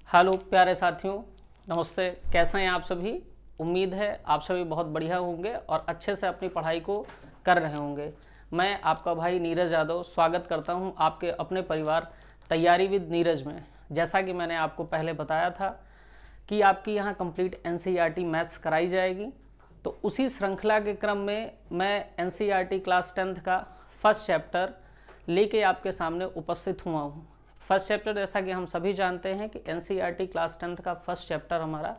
Hello प्यारे साथियों, नमस्ते। कैसे हैं आप सभी? उम्मीद है आप सभी बहुत बढ़िया होंगे और अच्छे से अपनी पढ़ाई को कर रहे होंगे। मैं आपका भाई नीरज यादव स्वागत करता हूं आपके अपने परिवार तैयारी विद नीरज में। जैसा कि मैंने आपको पहले बताया था कि आपकी यहां कंप्लीट एनसीईआरटी मैथ्स कराई जाएगी, तो उसी श्रृंखला के क्रम में मैं एनसीईआरटी क्लास 10th का फर्स्ट चैप्टर लेके आपके सामने उपस्थित हुआ हूँ। फर्स्ट चैप्टर, जैसा कि हम सभी जानते हैं कि एनसीईआरटी क्लास 10th का फर्स्ट चैप्टर हमारा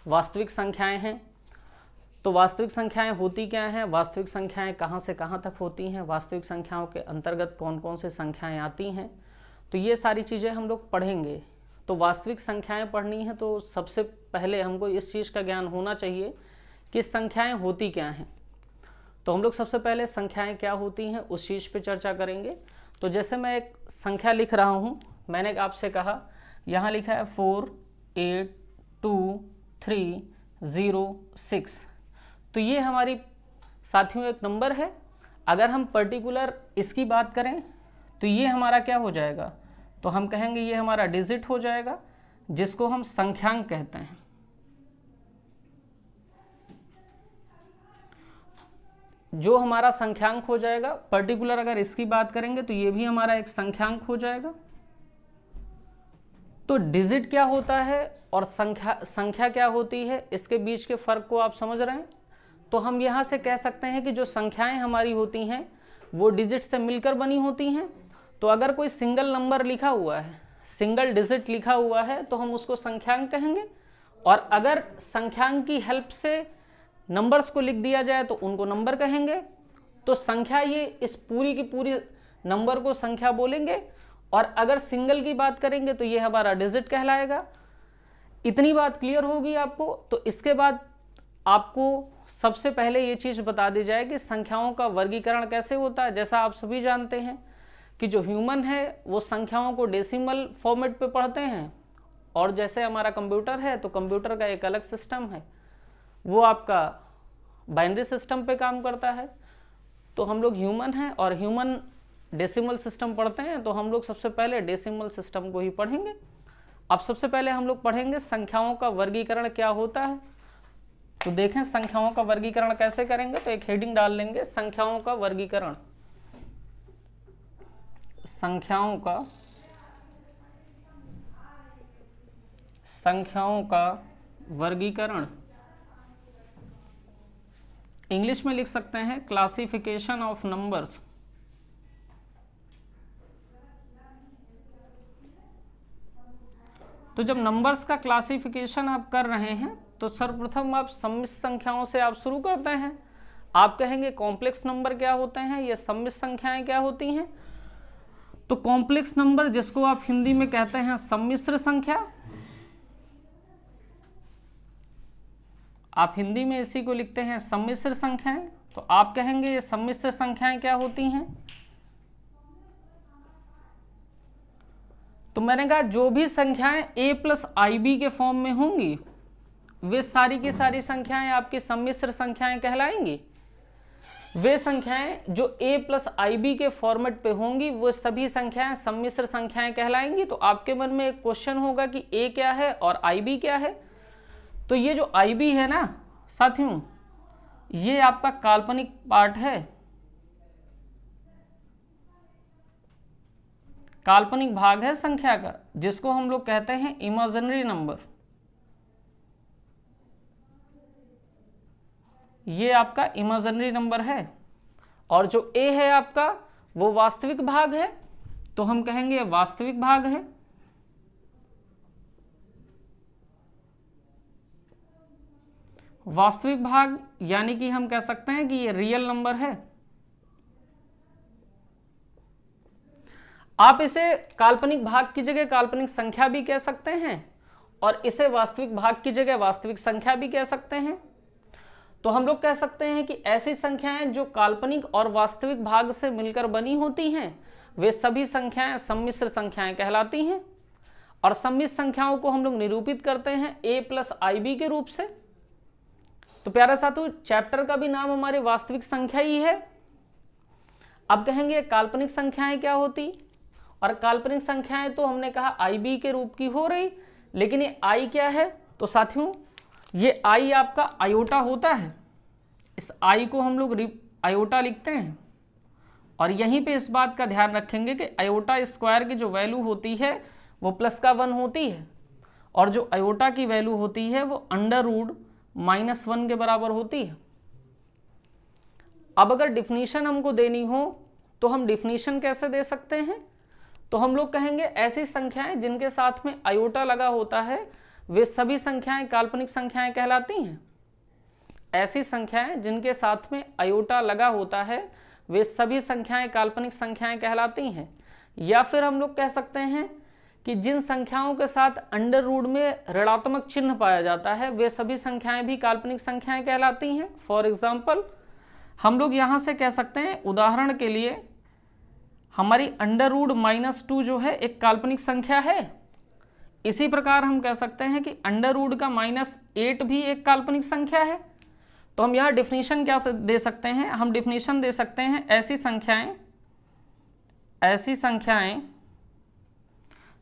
वास्तविक संख्याएं हैं। तो वास्तविक संख्याएं होती क्या हैं, वास्तविक संख्याएं कहाँ से कहाँ तक होती हैं, वास्तविक संख्याओं के अंतर्गत कौन कौन से संख्याएं आती हैं, तो ये सारी चीज़ें हम लोग पढ़ेंगे। तो वास्तविक संख्याएं पढ़नी है तो सबसे पहले हमको इस चीज़ का ज्ञान होना चाहिए कि संख्याएं होती क्या हैं। तो हम लोग सबसे पहले संख्याएं क्या होती हैं उस चीज़ पे चर्चा करेंगे। तो जैसे मैं एक संख्या लिख रहा हूँ, मैंने आपसे कहा यहाँ लिखा है 4 8 2 3 0 6। तो ये हमारी साथियों एक नंबर है। अगर हम पर्टिकुलर इसकी बात करें तो ये हमारा क्या हो जाएगा, तो हम कहेंगे ये हमारा डिजिट हो जाएगा, जिसको हम संख्यांक कहते हैं। जो हमारा संख्यांक हो जाएगा, पर्टिकुलर अगर इसकी बात करेंगे तो ये भी हमारा एक संख्यांक हो जाएगा। तो डिजिट क्या होता है और संख्या क्या होती है, इसके बीच के फर्क को आप समझ रहे हैं। तो हम यहाँ से कह सकते हैं कि जो संख्याएं हमारी होती हैं वो डिजिट से मिलकर बनी होती हैं। तो अगर कोई सिंगल नंबर लिखा हुआ है, सिंगल डिजिट लिखा हुआ है, तो हम उसको संख्यांक कहेंगे। और अगर संख्यांक की हेल्प से नंबर्स को लिख दिया जाए तो उनको नंबर कहेंगे। तो संख्या, ये इस पूरी की पूरी नंबर को संख्या बोलेंगे। और अगर सिंगल की बात करेंगे तो ये हमारा डिजिट कहलाएगा। इतनी बात क्लियर होगी आपको। तो इसके बाद आपको सबसे पहले ये चीज़ बता दी जाए कि संख्याओं का वर्गीकरण कैसे होता है। जैसा आप सभी जानते हैं कि जो ह्यूमन है वो संख्याओं को डेसिमल फॉर्मेट पे पढ़ते हैं, और जैसे हमारा कंप्यूटर है तो कंप्यूटर का एक अलग सिस्टम है, वो आपका बाइनरी सिस्टम पे काम करता है। तो हम लोग ह्यूमन हैं और ह्यूमन डेसिमल सिस्टम पढ़ते हैं, तो हम लोग सबसे पहले डेसिमल सिस्टम को ही पढ़ेंगे। अब सबसे पहले हम लोग पढ़ेंगे संख्याओं का वर्गीकरण क्या होता है। तो देखें संख्याओं का वर्गीकरण कैसे करेंगे। तो एक हेडिंग डाल लेंगे, संख्याओं का वर्गीकरण। संख्याओं का वर्गीकरण इंग्लिश में लिख सकते हैं क्लासिफिकेशन ऑफ नंबर्स। तो जब नंबर्स का क्लासिफिकेशन आप कर रहे हैं तो सर्वप्रथम आप सम्मिश्र संख्याओं से आप शुरू करते हैं। आप कहेंगे कॉम्प्लेक्स नंबर क्या होते हैं, ये सम्मिश्र संख्याएं क्या होती हैं। तो कॉम्प्लेक्स नंबर, जिसको आप हिंदी में कहते हैं सम्मिश्र संख्या, आप हिंदी में इसी को लिखते हैं सम्मिश्र संख्याएं। तो आप कहेंगे ये सम्मिश्र संख्याएं क्या होती हैं। तो मैंने कहा जो भी संख्याएं a प्लस IB के फॉर्म में होंगी वे सारी की सारी संख्याएं आपकी सम्मिश्र संख्याएं कहलाएंगी। वे संख्याएं जो a प्लस IB के फॉर्मेट पे होंगी वो सभी संख्याएं सम्मिश्र संख्याएं कहलाएंगी। तो आपके मन में एक क्वेश्चन होगा कि a क्या है और IB क्या है। तो ये जो IB है ना साथियों, ये आपका काल्पनिक पार्ट है, काल्पनिक भाग है संख्या का, जिसको हम लोग कहते हैं इमेजिनरी नंबर। ये आपका इमेजिनरी नंबर है। और जो A है आपका वो वास्तविक भाग है, तो हम कहेंगे ये वास्तविक भाग है। वास्तविक भाग यानी कि हम कह सकते हैं कि ये रियल नंबर है। आप इसे काल्पनिक भाग की जगह काल्पनिक संख्या भी कह सकते हैं और इसे वास्तविक भाग की जगह वास्तविक संख्या भी कह सकते हैं। तो हम लोग कह सकते हैं कि ऐसी संख्याएं जो काल्पनिक और वास्तविक भाग से मिलकर बनी होती हैं वे सभी संख्याएं सम्मिश्र संख्याएं कहलाती हैं। और सम्मिश्र संख्याओं को हम लोग निरूपित करते हैं a प्लस IB के रूप से। तो प्यारा साथियों, चैप्टर का भी नाम हमारे वास्तविक संख्या ही है। अब कहेंगे काल्पनिक संख्याएं क्या होती, और काल्पनिक संख्याएं तो हमने कहा IB के रूप की हो रही, लेकिन ये आई क्या है, तो साथियों ये आई आपका आयोटा होता है। इस आई को हम लोग आयोटा लिखते हैं, और यहीं पे इस बात का ध्यान रखेंगे कि आयोटा स्क्वायर की जो वैल्यू होती है वो प्लस का 1 होती है, और जो आयोटा की वैल्यू होती है वो अंडर रूट -1 के बराबर होती है। अब अगर डिफिनीशन हमको देनी हो तो हम डिफिनीशन कैसे दे सकते हैं, तो हम लोग कहेंगे ऐसी संख्याएं जिनके साथ में आयोटा लगा होता है वे सभी संख्याएं काल्पनिक संख्याएं कहलाती हैं। ऐसी संख्याएं जिनके साथ में आयोटा लगा होता है वे सभी संख्याएं काल्पनिक संख्याएं कहलाती हैं। या फिर हम लोग कह सकते हैं कि जिन संख्याओं के साथ अंडर रूट में ऋणात्मक चिन्ह पाया जाता है वे सभी संख्याएं भी काल्पनिक संख्याएं कहलाती हैं। फॉर एग्जाम्पल हम लोग यहाँ से कह सकते हैं, उदाहरण के लिए हमारी अंडर रूट -2 जो है एक काल्पनिक संख्या है। इसी प्रकार हम कह सकते हैं कि अंडर रूट का -8 भी एक काल्पनिक संख्या है। तो हम यहाँ डिफिनीशन क्या दे सकते हैं, हम डिफिनीशन दे सकते हैं ऐसी संख्याएं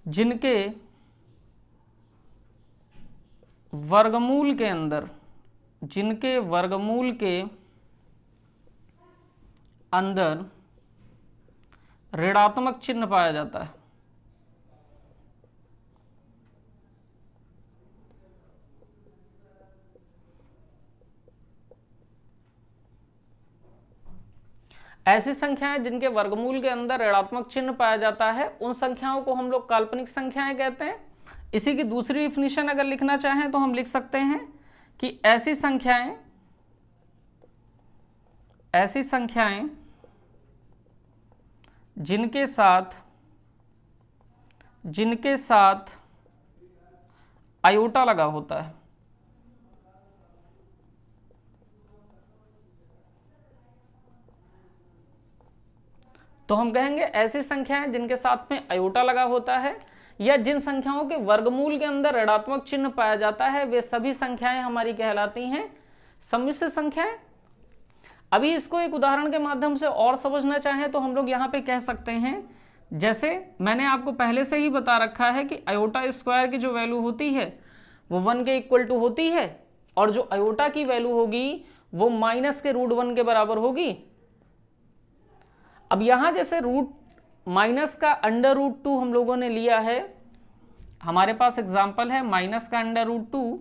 जिनके वर्गमूल के अंदर ऋणात्मक चिन्ह पाया जाता है। ऐसी संख्याएं जिनके वर्गमूल के अंदर ऋणात्मक चिन्ह पाया जाता है उन संख्याओं को हम लोग काल्पनिक संख्याएं कहते हैं। इसी की दूसरी डिफिनीशन अगर लिखना चाहें तो हम लिख सकते हैं कि ऐसी संख्याएं जिनके साथ आयोटा लगा होता है। तो हम कहेंगे ऐसी संख्याएं जिनके साथ में आयोटा लगा होता है या जिन संख्याओं के वर्गमूल के अंदर ऋणात्मक चिन्ह पाया जाता है वे सभी संख्याएं हमारी कहलाती हैं सम्मिश्र संख्याएं। अभी इसको एक उदाहरण के माध्यम से और समझना चाहें तो हम लोग यहाँ पे कह सकते हैं, जैसे मैंने आपको पहले से ही बता रखा है कि आयोटा स्क्वायर की जो वैल्यू होती है वो 1 के इक्वल टू होती है, और जो आयोटा की वैल्यू होगी वो -√1 के बराबर होगी। अब यहां जैसे माइनस का √2 हम लोगों ने लिया है, हमारे पास एग्जाम्पल है माइनस का √2,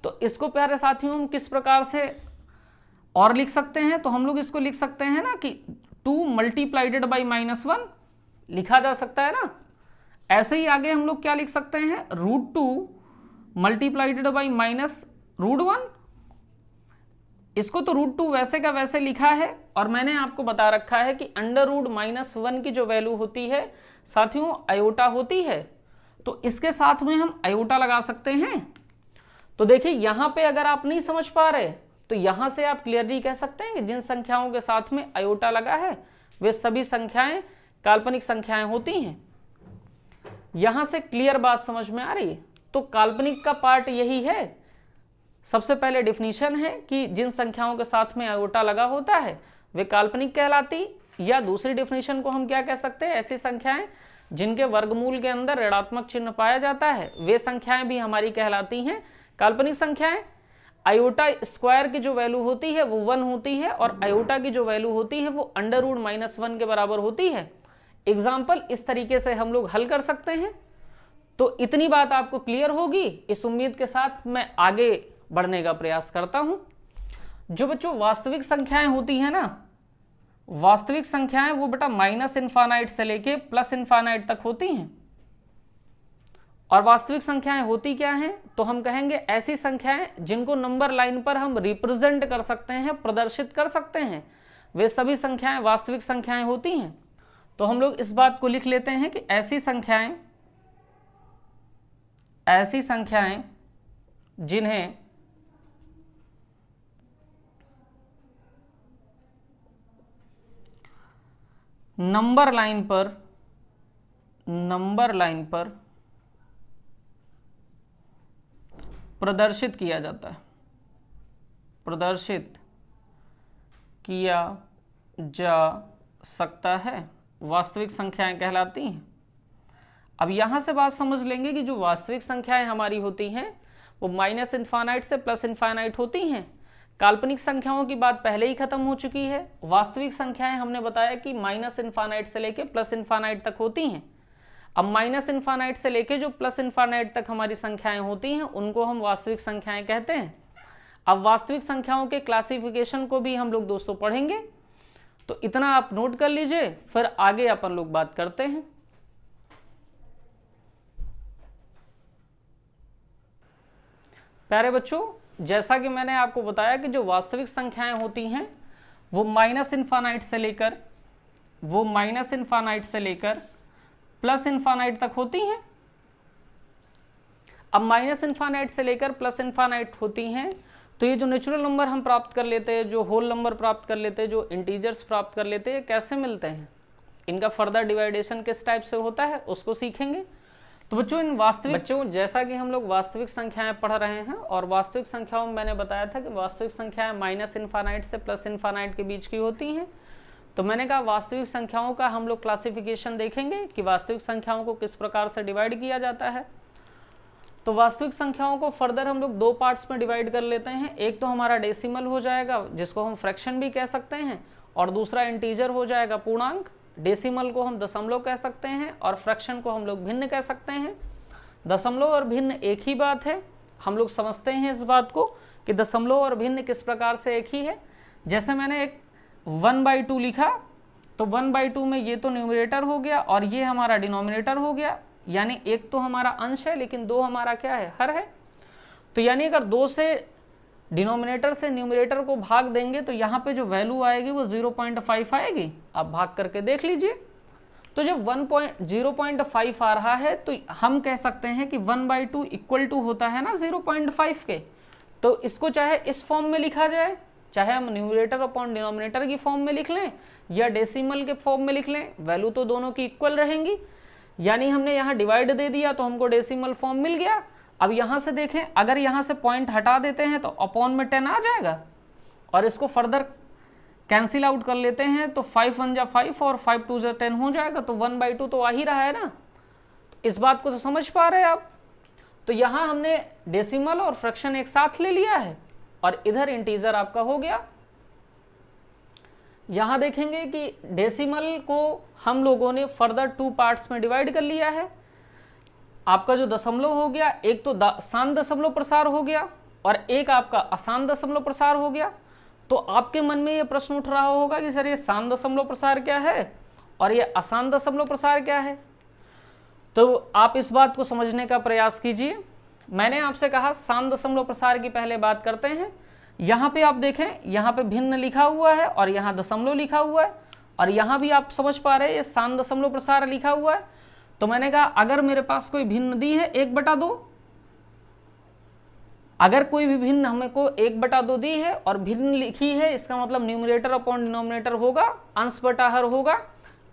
तो इसको प्यारे साथियों हम किस प्रकार से और लिख सकते हैं, तो हम लोग इसको लिख सकते हैं ना कि 2 मल्टीप्लाइडेड बाई -1 लिखा जा सकता है ना। ऐसे ही आगे हम लोग क्या लिख सकते हैं, √2 मल्टीप्लाइडेड बाई -√1। इसको तो √2 वैसे का वैसे लिखा है, और मैंने आपको बता रखा है कि अंडर रूट -1 की जो वैल्यू होती है साथियों आयोटा होती है, तो इसके साथ में हम आयोटा लगा सकते हैं। तो देखिए यहां पे अगर आप नहीं समझ पा रहे तो यहां से आप क्लियरली कह सकते हैं कि जिन संख्याओं के साथ में आयोटा लगा है वे सभी संख्याएं काल्पनिक संख्याएं होती हैं। यहां से क्लियर बात समझ में आ रही है। तो काल्पनिक का पार्ट यही है, सबसे पहले डिफिनीशन है कि जिन संख्याओं के साथ में आयोटा लगा होता है वे काल्पनिक कहलाती, या दूसरी डिफिनीशन को हम क्या कह सकते हैं, ऐसी संख्याएं जिनके वर्गमूल के अंदर ऋणात्मक चिन्ह पाया जाता है वे संख्याएं भी हमारी कहलाती हैं काल्पनिक संख्याएं। आयोटा स्क्वायर की जो वैल्यू होती है वो 1 होती है, और आयोटा की जो वैल्यू होती है वो अंडर रूट -1 के बराबर होती है। एग्जाम्पल इस तरीके से हम लोग हल कर सकते हैं। तो इतनी बात आपको क्लियर होगी, इस उम्मीद के साथ मैं आगे बढ़ने का प्रयास करता हूं। जो बच्चों वास्तविक संख्याएं होती हैं ना, वास्तविक संख्याएं वो बेटा -∞ से लेके +∞ तक होती हैं। और वास्तविक संख्याएं होती क्या हैं, तो हम कहेंगे ऐसी संख्याएं जिनको नंबर लाइन पर हम रिप्रेजेंट कर सकते हैं, प्रदर्शित कर सकते हैं, वे सभी संख्याएं वास्तविक संख्याएं होती हैं। तो हम लोग इस बात को लिख लेते हैं कि ऐसी संख्याएं जिन्हें नंबर लाइन पर प्रदर्शित किया जाता है, प्रदर्शित किया जा सकता है, वास्तविक संख्याएं कहलाती हैं। अब यहाँ से बात समझ लेंगे कि जो वास्तविक संख्याएं हमारी होती हैं वो माइनस इन्फानाइट से प्लस इन्फानाइट होती हैं। काल्पनिक संख्याओं की बात पहले ही खत्म हो चुकी है। वास्तविक संख्याएं हमने बताया कि माइनस इन्फानाइट से लेके प्लस इन्फानाइट तक होती हैं। अब माइनस इन्फानाइट से लेके जो प्लस इन्फानाइट तक हमारी संख्याएं होती हैं उनको हम वास्तविक संख्याएं कहते हैं। अब वास्तविक संख्याओं के क्लासिफिकेशन को भी हम लोग दोस्तों पढ़ेंगे, तो इतना आप नोट कर लीजिए, फिर आगे अपन लोग बात करते हैं। प्यारे बच्चों, जैसा कि मैंने आपको बताया कि जो वास्तविक संख्याएं होती हैं वो माइनस इन्फानाइट से लेकर प्लस इन्फानाइट तक होती हैं। अब माइनस इन्फानाइट से लेकर प्लस इन्फानाइट होती हैं, तो ये जो नेचुरल नंबर हम प्राप्त कर लेते हैं, जो होल नंबर प्राप्त कर लेते हैं, जो इंटीजर्स प्राप्त कर लेते हैं, कैसे मिलते हैं, इनका फर्दर डिवाइडेशन किस टाइप से होता है उसको सीखेंगे। तो बच्चों जैसा कि हम लोग वास्तविक संख्याएं पढ़ रहे हैं, और वास्तविक संख्याओं में मैंने बताया था कि वास्तविक संख्याएं माइनस इन्फानाइट से प्लस इन्फानाइट के बीच की होती हैं। तो मैंने कहा वास्तविक संख्याओं का हम लोग क्लासिफिकेशन देखेंगे कि वास्तविक संख्याओं को किस प्रकार से डिवाइड किया जाता है। तो वास्तविक संख्याओं को फर्दर हम लोग दो पार्ट्स में डिवाइड कर लेते हैं। एक तो हमारा डेसिमल हो जाएगा जिसको हम फ्रैक्शन भी कह सकते हैं, और दूसरा इंटीजर हो जाएगा पूर्णांक। डेसिमल को हम दशमलव कह सकते हैं और फ्रैक्शन को हम लोग भिन्न कह सकते हैं। दशमलव और भिन्न एक ही बात है, हम लोग समझते हैं इस बात को कि दशमलव और भिन्न किस प्रकार से एक ही है। जैसे मैंने एक 1/2 लिखा, तो 1/2 में ये तो न्यूमरेटर हो गया और ये हमारा डिनोमिनेटर हो गया, यानी एक तो हमारा अंश है लेकिन दो हमारा क्या है, हर है। तो यानी अगर 2 से डिनोमिनेटर से न्यूमरेटर को भाग देंगे तो यहाँ पे जो वैल्यू आएगी वो 0.5 आएगी। आप भाग करके देख लीजिए। तो जब 0.5 आ रहा है तो हम कह सकते हैं कि 1/2 इक्वल टू होता है ना 0.5 के। तो इसको चाहे इस फॉर्म में लिखा जाए, चाहे हम न्यूमरेटर अपॉन डिनोमिनेटर की फॉर्म में लिख लें या डेसिमल के फॉर्म में लिख लें, वैल्यू तो दोनों की इक्वल रहेंगी। यानी हमने यहाँ डिवाइड दे दिया तो हमको डेसिमल फॉर्म मिल गया। अब यहाँ से देखें, अगर यहाँ से पॉइंट हटा देते हैं तो अपॉन में 10 आ जाएगा, और इसको फर्दर कैंसिल आउट कर लेते हैं तो 5 1 जा 5 और 5 2 जा 10 हो जाएगा। तो 1/2 तो आ ही रहा है ना। इस बात को तो समझ पा रहे हैं आप। तो यहाँ हमने डेसिमल और फ्रैक्शन एक साथ ले लिया है और इधर इंटीजर आपका हो गया। यहाँ देखेंगे कि डेसिमल को हम लोगों ने फर्दर 2 पार्ट्स में डिवाइड कर लिया है। आपका जो दशमलव हो गया, एक तो शांत दशमलव प्रसार हो गया और एक आपका अशांत दशमलव प्रसार हो गया। तो आपके मन में ये प्रश्न उठ रहा होगा कि सर ये शांत दशमलव प्रसार क्या है और ये अशांत दशमलव प्रसार क्या है। तो आप इस बात को समझने का प्रयास कीजिए। मैंने आपसे कहा शांत दशमलव प्रसार की पहले बात करते हैं। यहाँ पे आप देखें, यहाँ पे भिन्न लिखा हुआ है और यहाँ दशमलव लिखा हुआ है, और यहाँ भी आप समझ पा रहे हैं ये शांत दशमलव प्रसार लिखा हुआ है। तो मैंने कहा अगर मेरे पास कोई भिन्न दी है 1/2, अगर कोई भी भिन्न हमें को 1/2 दी है और भिन्न लिखी है, इसका मतलब न्यूमरेटर अपॉन डिनोमिनेटर होगा, अंश बटा हर होगा।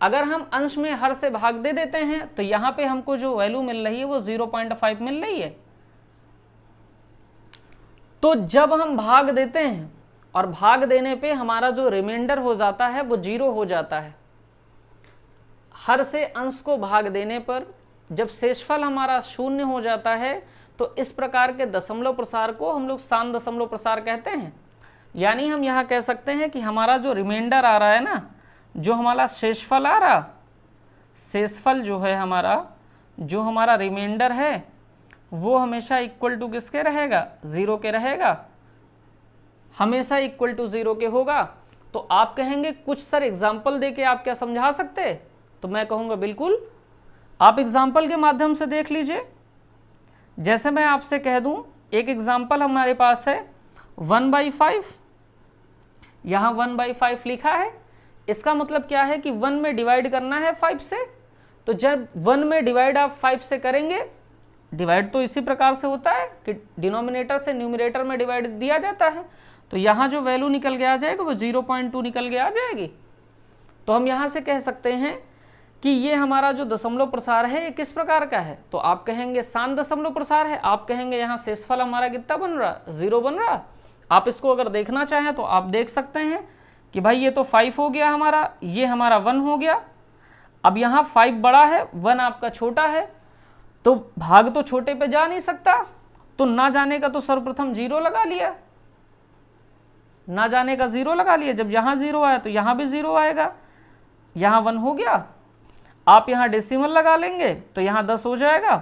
अगर हम अंश में हर से भाग दे देते हैं तो यहाँ पे हमको जो वैल्यू मिल रही है वो 0.5 मिल रही है। तो जब हम भाग देते हैं और भाग देने पे हमारा जो रिमाइंडर हो जाता है वो 0 हो जाता है। हर से अंश को भाग देने पर जब शेषफल हमारा 0 हो जाता है तो इस प्रकार के दशमलव प्रसार को हम लोग शांत दशमलव प्रसार कहते हैं। यानी हम यहाँ कह सकते हैं कि हमारा जो रिमाइंडर आ रहा है ना, जो हमारा शेषफल आ रहा, शेषफल जो है हमारा, जो हमारा रिमाइंडर है वो हमेशा इक्वल टू किसके रहेगा, 0 के रहेगा, हमेशा इक्वल टू 0 के होगा। तो आप कहेंगे कुछ सर एग्जाम्पल दे के आप क्या समझा सकते, तो मैं कहूँगा बिल्कुल, आप एग्जाम्पल के माध्यम से देख लीजिए। जैसे मैं आपसे कह दूं, एक एग्जाम्पल हमारे पास है 1/5, यहाँ 1/5 लिखा है। इसका मतलब क्या है कि 1 में डिवाइड करना है 5 से। तो जब 1 में डिवाइड आप 5 से करेंगे, डिवाइड तो इसी प्रकार से होता है कि डिनोमिनेटर से न्यूमरेटर में डिवाइड दिया जाता है। तो यहाँ जो वैल्यू निकल के आ जाएगा वो 0.2 निकल के आ जाएगी। तो हम यहाँ से कह सकते हैं कि ये हमारा जो दशमलव प्रसार है ये किस प्रकार का है। तो आप कहेंगे शांत दशमलव प्रसार है। आप कहेंगे यहाँ शेषफल हमारा कितना बन रहा, 0 बन रहा। आप इसको अगर देखना चाहें तो आप देख सकते हैं कि भाई ये तो 5 हो गया हमारा, ये हमारा 1 हो गया। अब यहाँ 5 बड़ा है, 1 आपका छोटा है, तो भाग तो छोटे पे जा नहीं सकता, तो ना जाने का तो सर्वप्रथम 0 लगा लिया, ना जाने का 0 लगा लिया। जब यहाँ 0 आया तो यहाँ भी 0 आएगा, यहाँ 1 हो गया। आप यहाँ डेसिमल लगा लेंगे तो यहाँ 10 हो जाएगा,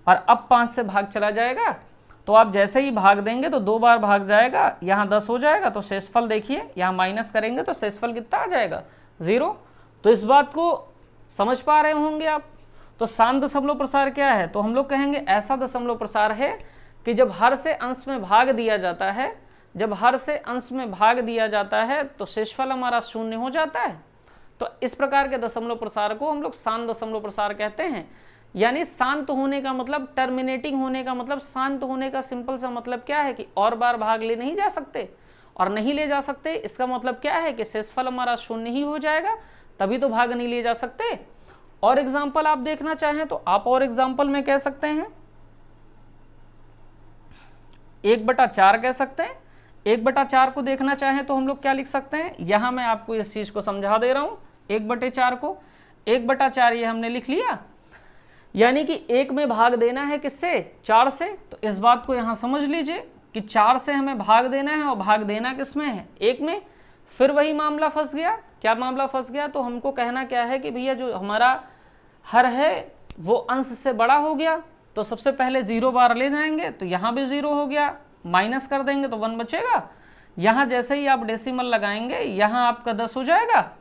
और अब 5 से भाग चला जाएगा, तो आप जैसे ही भाग देंगे तो 2 बार भाग जाएगा, यहाँ 10 हो जाएगा। तो शेषफल देखिए, यहाँ माइनस करेंगे तो शेषफल कितना आ जाएगा, 0। तो इस बात को समझ पा रहे होंगे आप। तो शांत दशमलव प्रसार क्या है, तो हम लोग कहेंगे ऐसा दशमलव प्रसार है कि जब हर से अंश में भाग दिया जाता है, जब हर से अंश में भाग दिया जाता है तो शेषफल हमारा 0 हो जाता है। तो इस प्रकार के दशमलव प्रसार को हम लोग शांत दशमलव प्रसार कहते हैं। यानी शांत होने का मतलब, टर्मिनेटिंग होने का मतलब, शांत होने का सिंपल सा मतलब क्या है कि और बार भाग ले नहीं जा सकते, और नहीं ले जा सकते इसका मतलब क्या है कि शेषफल हमारा 0 ही हो जाएगा, तभी तो भाग नहीं ले जा सकते। और एग्जाम्पल आप देखना चाहें तो आप और एग्जाम्पल में कह सकते हैं 1/4 कह सकते हैं। 1/4 को देखना चाहें तो हम लोग क्या लिख सकते हैं, यहां मैं आपको इस चीज को समझा दे रहा हूं। 1/4 को 1/4 ये हमने लिख लिया, यानी कि 1 में भाग देना है किससे, 4 से। तो इस बात को यहां समझ लीजिए कि 4 से हमें भाग देना है, और भाग देना किस में है, 1 में। फिर वही मामला फंस गया, क्या मामला फंस गया, तो हमको कहना क्या है कि भैया जो हमारा हर है वो अंश से बड़ा हो गया, तो सबसे पहले 0 बार ले जाएंगे, तो यहाँ भी 0 हो गया, माइनस कर देंगे तो 1 बचेगा। यहाँ जैसे ही आप डेसिमल लगाएंगे यहाँ आपका 10 हो जाएगा,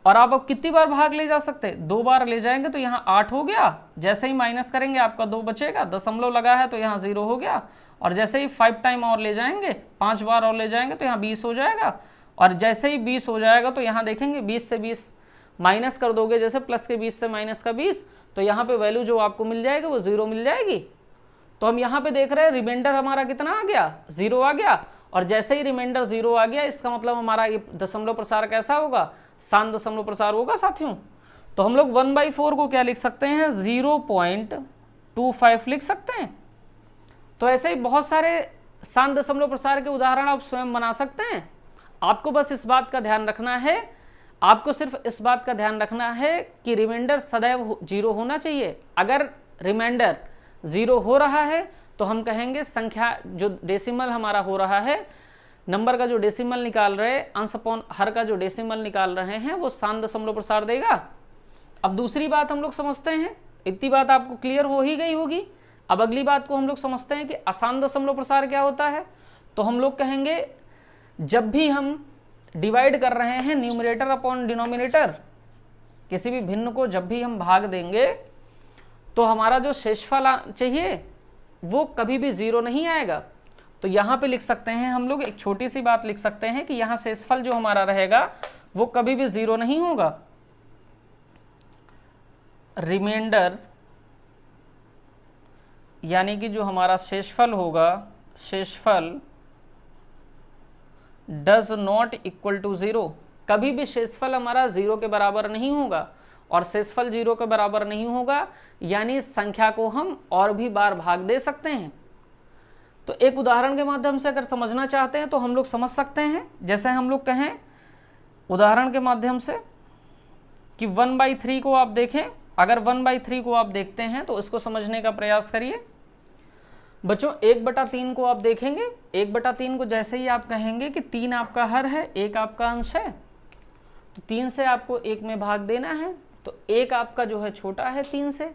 और आप अब कितनी बार भाग ले जा सकते, 2 बार ले जाएंगे तो यहाँ 8 हो गया। जैसे ही माइनस करेंगे आपका 2 बचेगा, दशमलव लगा है तो यहाँ 0 हो गया, और जैसे ही 5 टाइम और ले जाएंगे, 5 बार और ले जाएंगे तो यहाँ 20 हो जाएगा, और जैसे ही 20 हो जाएगा तो यहाँ देखेंगे 20 से 20 माइनस कर दोगे, जैसे प्लस के 20 से माइनस का 20, तो यहाँ पे वैल्यू जो आपको मिल जाएगी वो 0 मिल जाएगी। तो हम यहाँ पे देख रहे हैं रिमाइंडर हमारा कितना आ गया, 0 आ गया, और जैसे ही रिमाइंडर 0 आ गया इसका मतलब हमारा ये दशमलव प्रसार कैसा होगा, शांत दशमलव प्रसार होगा साथियों। तो हम लोग 1/4 को क्या लिख सकते हैं, 0.25 लिख सकते हैं। तो ऐसे ही बहुत सारे शांत दशमलव प्रसार के उदाहरण आप स्वयं बना सकते हैं। आपको बस इस बात का ध्यान रखना है, आपको सिर्फ इस बात का ध्यान रखना है कि रिमाइंडर सदैव 0 होना चाहिए। अगर रिमाइंडर 0 हो रहा है तो हम कहेंगे संख्या जो डेसिमल हमारा हो रहा है, नंबर का जो डेसिमल निकाल रहे, अंश अपॉन हर का जो डेसिमल निकाल रहे हैं, वो शांत दशमलव प्रसार देगा। अब दूसरी बात हम लोग समझते हैं, इतनी बात आपको क्लियर हो ही गई होगी। अब अगली बात को हम लोग समझते हैं कि अशांत दशमलव प्रसार क्या होता है। तो हम लोग कहेंगे जब भी हम डिवाइड कर रहे हैं न्यूमरेटर अपॉन डिनोमिनेटर, किसी भी भिन्न को जब भी हम भाग देंगे तो हमारा जो शेषफल चाहिए वो कभी भी 0 नहीं आएगा। तो यहाँ पे लिख सकते हैं हम लोग, एक छोटी सी बात लिख सकते हैं कि यहाँ शेषफल जो हमारा रहेगा वो कभी भी 0 नहीं होगा। रिमाइंडर यानी कि जो हमारा शेषफल होगा, शेषफल डज नॉट इक्वल टू 0, कभी भी शेषफल हमारा 0 के बराबर नहीं होगा, और शेषफल 0 के बराबर नहीं होगा यानी संख्या को हम और भी बार भाग दे सकते हैं। तो एक उदाहरण के माध्यम से अगर समझना चाहते हैं तो हम लोग समझ सकते हैं। जैसे हम लोग कहें उदाहरण के माध्यम से कि 1/3 को आप देखें, अगर 1/3 को आप देखते हैं तो इसको समझने का प्रयास करिए। बच्चों 1/3 को आप देखेंगे, 1/3 को जैसे ही आप कहेंगे कि 3 आपका हर है, 1 आपका अंश है, तो 3 से आपको 1 में भाग देना है, तो 1 आपका जो है छोटा है 3 से,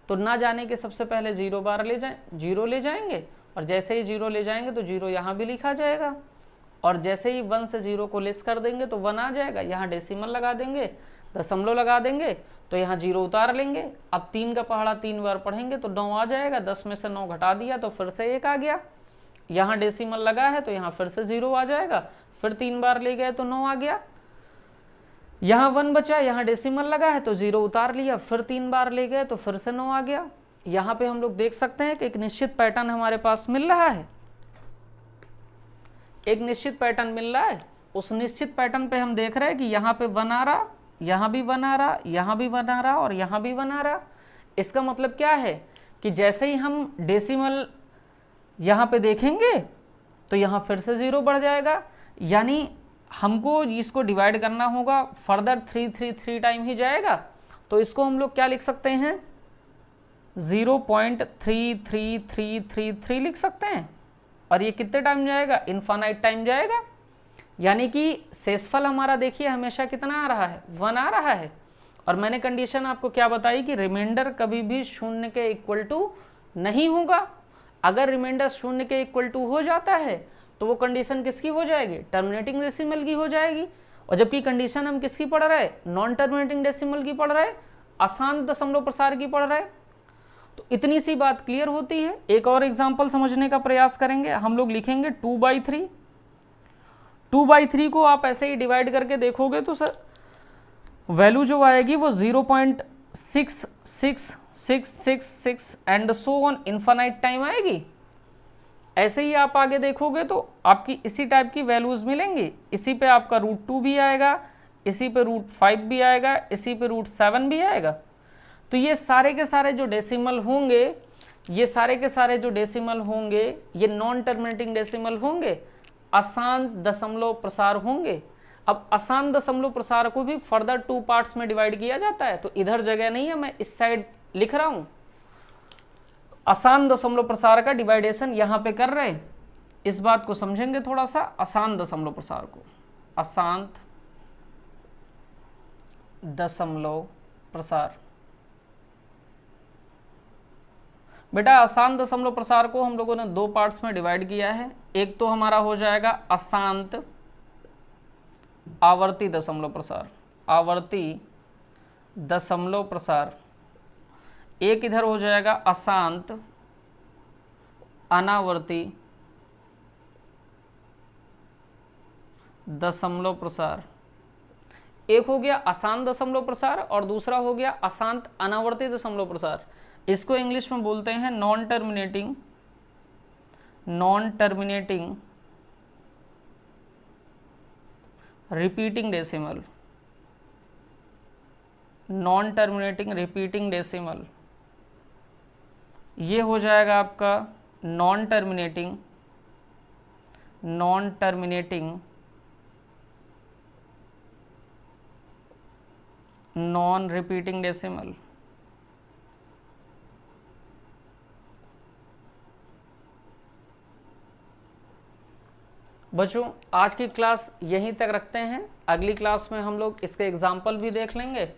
तो ना जाने के सबसे पहले 0 बार ले जाए 0 ले जाएंगे, और जैसे ही 0 ले जाएंगे तो 0 यहाँ भी लिखा जाएगा, और जैसे ही 1 से 0 को लेस कर देंगे तो 1 आ जाएगा, यहाँ डेसिमल लगा देंगे, दशमलव लगा देंगे, तो यहाँ 0 उतार लेंगे। अब 3 का पहाड़ा 3 बार पढ़ेंगे तो 9 आ जाएगा, 10 में से 9 घटा दिया तो फिर से 1 आ गया, यहाँ डेसिमल लगा है तो यहाँ फिर से 0 आ जाएगा, फिर 3 बार ले गए तो 9 आ गया, यहाँ 1 बचा, यहाँ डेसिमल लगा है तो 0 उतार लिया, फिर 3 बार ले गए तो फिर से 9 आ गया। यहाँ पे हम लोग देख सकते हैं कि एक निश्चित पैटर्न हमारे पास मिल रहा है, एक निश्चित पैटर्न मिल रहा है। उस निश्चित पैटर्न पे हम देख रहे हैं कि यहाँ पे 1 आ रहा, यहाँ भी 1 आ रहा, यहाँ भी 1 आ रहा, और यहाँ भी 1 आ रहा। इसका मतलब क्या है कि जैसे ही हम डेसिमल यहाँ पे देखेंगे तो यहाँ फिर से 0 बढ़ जाएगा, यानी हमको इसको डिवाइड करना होगा, फर्दर 3 टाइम ही जाएगा, तो इसको हम लोग क्या लिख सकते हैं, 0.3333 लिख सकते हैं। और ये कितने टाइम जाएगा, इनफाइनाइट टाइम जाएगा। यानी कि शेषफल हमारा देखिए हमेशा कितना आ रहा है, 1 आ रहा है। और मैंने कंडीशन आपको क्या बताई कि रिमाइंडर कभी भी शून्य के इक्वल टू नहीं होगा। अगर रिमाइंडर शून्य के इक्वल टू हो जाता है तो वो कंडीशन किसकी हो जाएगी, टर्मिनेटिंग डेसिमल की हो जाएगी। और जबकि कंडीशन हम किसकी पढ़ रहे हैं, नॉन टर्मिनेटिंग डेसिमल की पढ़ रहे हैं, अशांत दशमलव प्रसार की पढ़ रहे हैं। तो इतनी सी बात क्लियर होती है। एक और एग्जाम्पल समझने का प्रयास करेंगे। हम लोग लिखेंगे 2/3। 2/3 को आप ऐसे ही डिवाइड करके देखोगे तो सर वैल्यू जो आएगी वो 0.66666 and so on infinite time आएगी। ऐसे ही आप आगे देखोगे तो आपकी इसी टाइप की वैल्यूज मिलेंगी। इसी पे आपका √2 भी आएगा, इसी पे √5 भी आएगा, इसी पे √7 भी आएगा। तो ये सारे के सारे जो डेसिमल होंगे, ये सारे के सारे जो डेसिमल होंगे, ये नॉन टर्मिनेटिंग डेसिमल होंगे, अशांत दशमलव प्रसार होंगे। अब अशांत दशमलव प्रसार को भी फर्दर 2 पार्ट्स में डिवाइड किया जाता है। तो इधर जगह नहीं है, मैं इस साइड लिख रहा हूं। अशांत दशमलव प्रसार का डिवाइडेशन यहां पे कर रहे हैं। इस बात को समझेंगे थोड़ा सा, अशांत दशमलव प्रसार को। अशांत दशमलव प्रसार, बेटा अशांत दशमलव प्रसार को हम लोगों ने 2 पार्ट्स में डिवाइड किया है। एक तो हमारा हो जाएगा अशांत आवर्ती दशमलव प्रसार, आवर्ती दशमलव प्रसार। एक इधर हो जाएगा अशांत अनावर्ती दशमलव प्रसार। एक हो गया अशांत दशमलव प्रसार और दूसरा हो गया अशांत अनावर्ती दशमलव प्रसार। इसको इंग्लिश में बोलते हैं non terminating repeating decimal, non terminating repeating decimal. ये हो जाएगा आपका non terminating non repeating decimal. बच्चों आज की क्लास यहीं तक रखते हैं। अगली क्लास में हम लोग इसके एग्जाम्पल भी देख लेंगे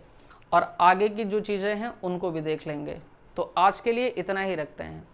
और आगे की जो चीज़ें हैं उनको भी देख लेंगे। तो आज के लिए इतना ही रखते हैं।